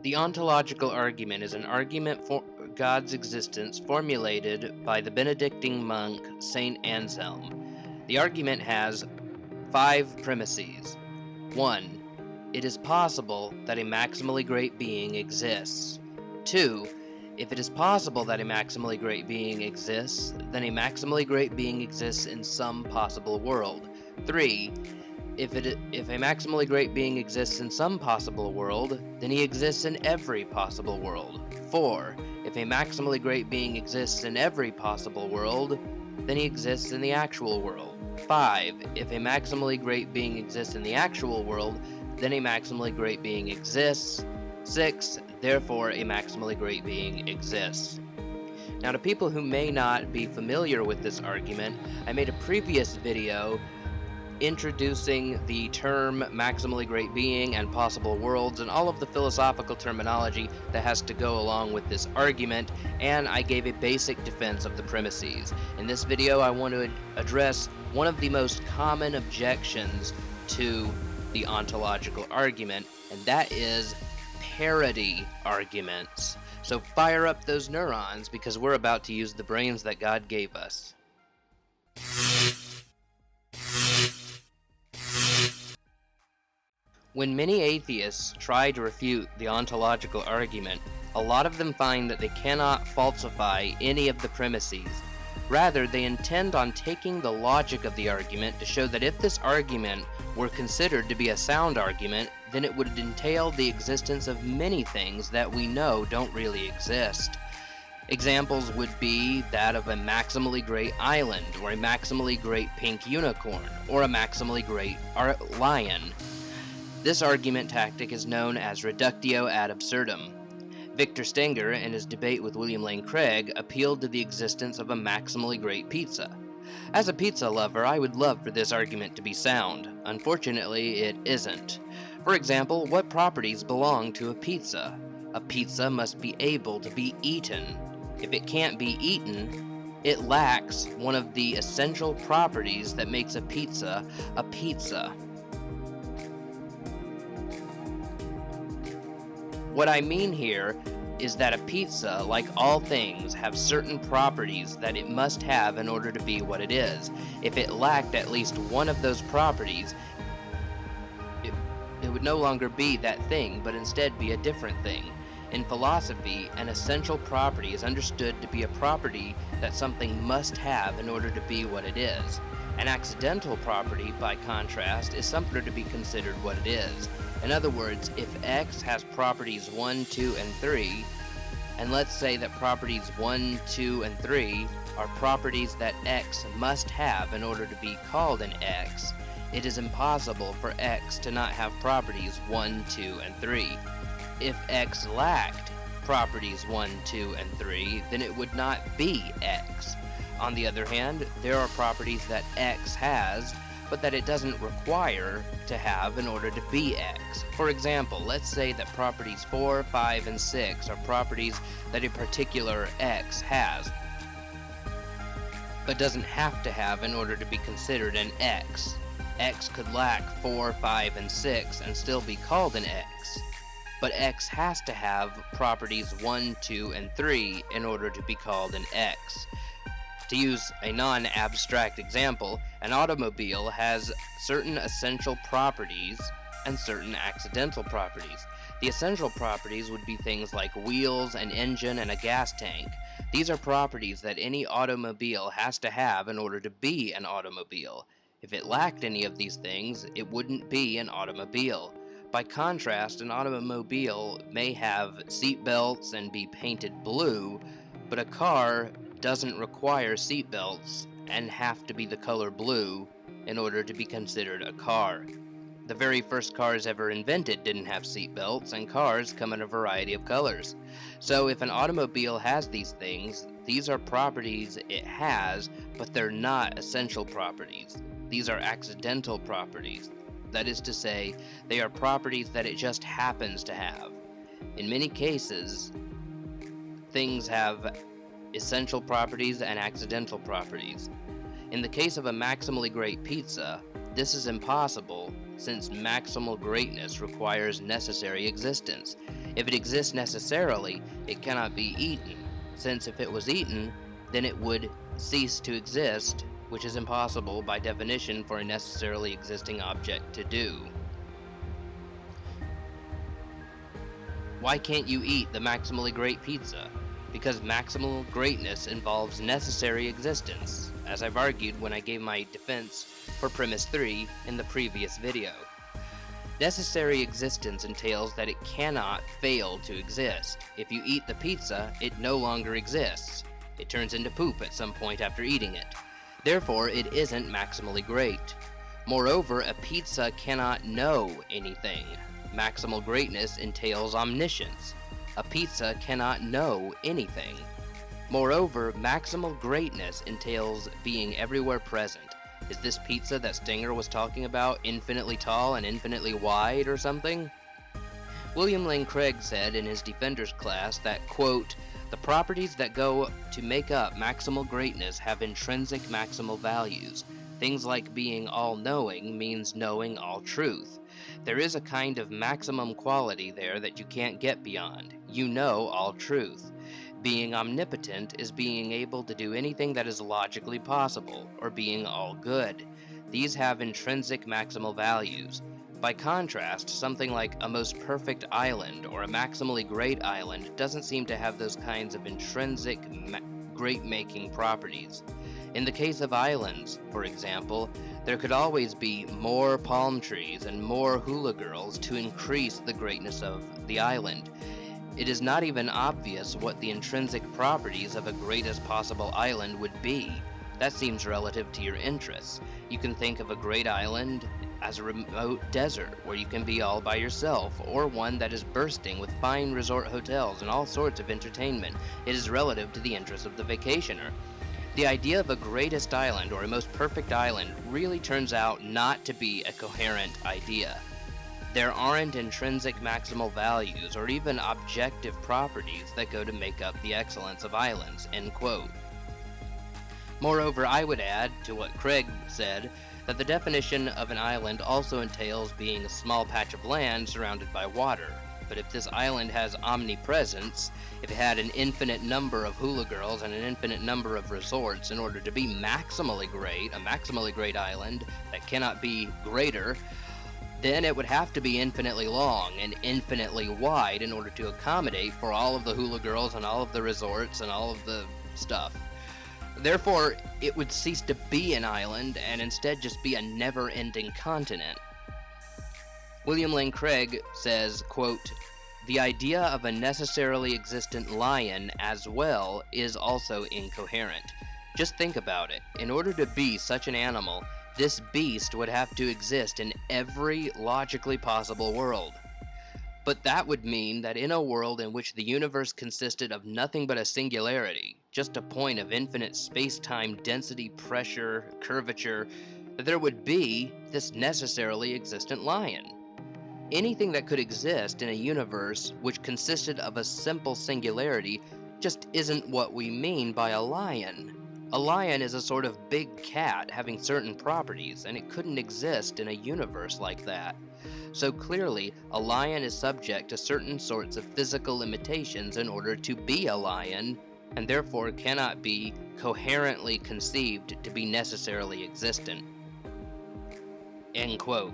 The ontological argument is an argument for God's existence formulated by the Benedictine monk Saint Anselm. The argument has 5 premises. 1. It is possible that a maximally great being exists. 2. If it is possible that a maximally great being exists, then a maximally great being exists in some possible world. 3. If a maximally great being exists in some possible world, then he exists in every possible world. 4. If a maximally great being exists in every possible world, then he exists in the actual world. 5. If a maximally great being exists in the actual world, then a maximally great being exists. 6. Therefore, a maximally great being exists. Now, to people who may not be familiar with this argument, I made a previous video introducing the term maximally great being and possible worlds and all of the philosophical terminology that has to go along with this argument, and I gave a basic defense of the premises. In this video, I want to address one of the most common objections to the ontological argument, and that is parody arguments. So fire up those neurons, because we're about to use the brains that God gave us. When many atheists try to refute the ontological argument, a lot of them find that they cannot falsify any of the premises. Rather, they intend on taking the logic of the argument to show that if this argument were considered to be a sound argument, then it would entail the existence of many things that we know don't really exist. Examples would be that of a maximally great island, or a maximally great pink unicorn, or a maximally great lion. This argument tactic is known as reductio ad absurdum. Victor Stenger, in his debate with William Lane Craig, appealed to the existence of a maximally great pizza. As a pizza lover, I would love for this argument to be sound. Unfortunately, it isn't. For example, what properties belong to a pizza? A pizza must be able to be eaten. If it can't be eaten, it lacks one of the essential properties that makes a pizza a pizza. What I mean here is that a pizza, like all things, have certain properties that it must have in order to be what it is. If it lacked at least one of those properties, it would no longer be that thing, but instead be a different thing. In philosophy, an essential property is understood to be a property that something must have in order to be what it is. An accidental property, by contrast, is something to be considered what it is. In other words, if X has properties 1, 2, and 3, and let's say that properties 1, 2, and 3 are properties that X must have in order to be called an X, it is impossible for X to not have properties 1, 2, and 3. If X lacked properties 1, 2, and 3, then it would not be X. On the other hand, there are properties that X has, but that it doesn't require to have in order to be X. For example, let's say that properties 4, 5, and 6 are properties that a particular X has, but doesn't have to have in order to be considered an X. X could lack 4, 5, and 6 and still be called an X, but X has to have properties 1, 2, and 3 in order to be called an X. To use a non-abstract example, an automobile has certain essential properties and certain accidental properties. The essential properties would be things like wheels, an engine, and a gas tank. These are properties that any automobile has to have in order to be an automobile. If it lacked any of these things, it wouldn't be an automobile. By contrast, an automobile may have seat belts and be painted blue, but a car doesn't require seat belts and have to be the color blue in order to be considered a car. The very first cars ever invented didn't have seat belts, and cars come in a variety of colors. So if an automobile has these things, these are properties it has, but they're not essential properties. These are accidental properties. That is to say, they are properties that it just happens to have. In many cases, things have essential properties and accidental properties. In the case of a maximally great pizza, this is impossible since maximal greatness requires necessary existence. If it exists necessarily, it cannot be eaten, since if it was eaten, then it would cease to exist, which is impossible by definition for a necessarily existing object to do. Why can't you eat the maximally great pizza? Because maximal greatness involves necessary existence, as I've argued when I gave my defense for premise 3 in the previous video. Necessary existence entails that it cannot fail to exist. If you eat the pizza, it no longer exists. It turns into poop at some point after eating it. Therefore, it isn't maximally great. Moreover, a pizza cannot know anything. Maximal greatness entails omniscience. A pizza cannot know anything. Moreover, maximal greatness entails being everywhere present. Is this pizza that Stinger was talking about infinitely tall and infinitely wide or something? William Lane Craig said in his Defenders class that, quote, "The properties that go to make up maximal greatness have intrinsic maximal values. Things like being all-knowing means knowing all truth. There is a kind of maximum quality there that you can't get beyond. You know all truth. Being omnipotent is being able to do anything that is logically possible, or being all good. These have intrinsic maximal values. By contrast, something like a most perfect island or a maximally great island doesn't seem to have those kinds of intrinsic great-making properties. In the case of islands, for example, there could always be more palm trees and more hula girls to increase the greatness of the island. It is not even obvious what the intrinsic properties of a greatest possible island would be. That seems relative to your interests. You can think of a great island as a remote desert where you can be all by yourself, or one that is bursting with fine resort hotels and all sorts of entertainment. It is relative to the interests of the vacationer. The idea of a greatest island or a most perfect island really turns out not to be a coherent idea. There aren't intrinsic maximal values or even objective properties that go to make up the excellence of islands, end quote. Moreover, I would add to what Craig said that the definition of an island also entails being a small patch of land surrounded by water. But if this island has omnipresence, if it had an infinite number of hula girls and an infinite number of resorts in order to be maximally great, a maximally great island that cannot be greater, then it would have to be infinitely long and infinitely wide in order to accommodate for all of the hula girls and all of the resorts and all of the stuff. Therefore, it would cease to be an island and instead just be a never-ending continent. William Lane Craig says, quote, "The idea of a necessarily existent lion as well is also incoherent. Just think about it. In order to be such an animal, this beast would have to exist in every logically possible world. But that would mean that in a world in which the universe consisted of nothing but a singularity, just a point of infinite space-time density, pressure, curvature, that there would be this necessarily existent lion. Anything that could exist in a universe which consisted of a simple singularity just isn't what we mean by a lion. A lion is a sort of big cat having certain properties, and it couldn't exist in a universe like that. So clearly, a lion is subject to certain sorts of physical limitations in order to be a lion, and therefore cannot be coherently conceived to be necessarily existent." End quote.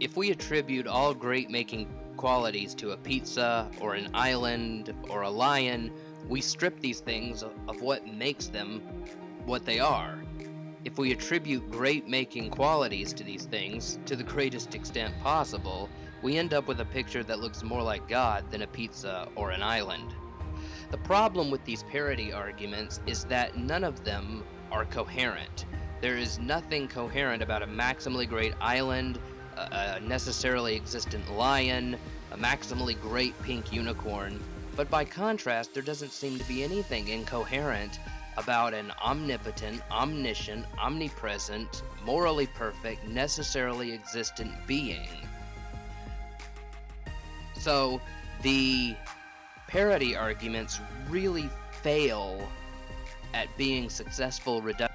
If we attribute all great-making qualities to a pizza, or an island, or a lion, we strip these things of what makes them what they are. If we attribute great-making qualities to these things to the greatest extent possible, we end up with a picture that looks more like God than a pizza or an island. The problem with these parody arguments is that none of them are coherent. There is nothing coherent about a maximally great island, a necessarily existent lion, a maximally great pink unicorn, but by contrast, there doesn't seem to be anything incoherent about an omnipotent, omniscient, omnipresent, morally perfect, necessarily existent being. So, the parody arguments really fail at being successful reduction.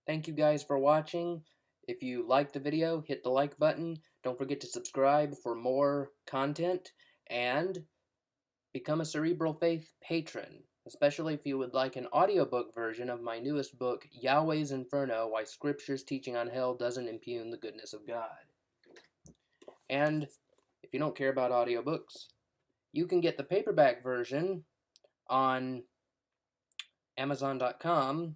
Thank you guys for watching. If you liked the video, hit the like button. Don't forget to subscribe for more content, and become a Cerebral Faith patron, especially if you would like an audiobook version of my newest book, Yahweh's Inferno: Why Scripture's Teaching on Hell Doesn't Impugn the Goodness of God. And if you don't care about audiobooks, you can get the paperback version on Amazon.com,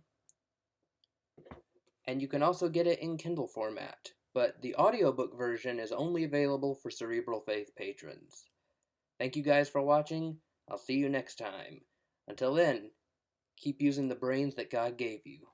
and you can also get it in Kindle format. But the audiobook version is only available for Cerebral Faith patrons. Thank you guys for watching. I'll see you next time. Until then, keep using the brains that God gave you.